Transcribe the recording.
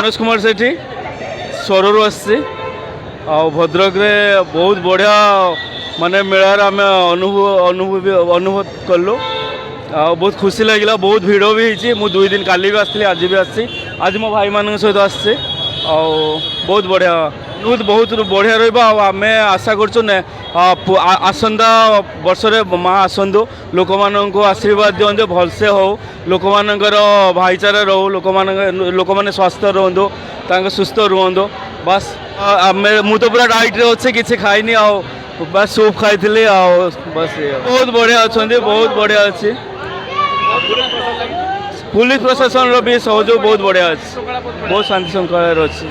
मनोज कुमार सेठी स्वरू आसी भद्रक रे बहुत बढ़िया माने मेलार आम अनुभव कलु बहुत खुशी लगे बहुत भिड़ भी होती मुझे 2 दिन काली भी आसती आज भी आसी आज मो भाई मान सहित आसचे बहुत बढ़िया बहुत बढ़िया रम आशा कर आसंदा वर्ष माँ आसतु लोक मान आशीर्वाद दिंतु भलसे हो लोक मानकर भाईचारा रो लोक मैंने स्वस्थ रुहतु सुस्थ रुहतु बस मु तो पूरा डाइट रे अच्छे किसी खाइनी बस सूप खाई बस बहुत बढ़िया अच्छा बहुत बढ़िया अच्छी पुलिस प्रशासन भी सहयोग बहुत बढ़िया अच्छे बहुत शांति शृंखला अच्छी।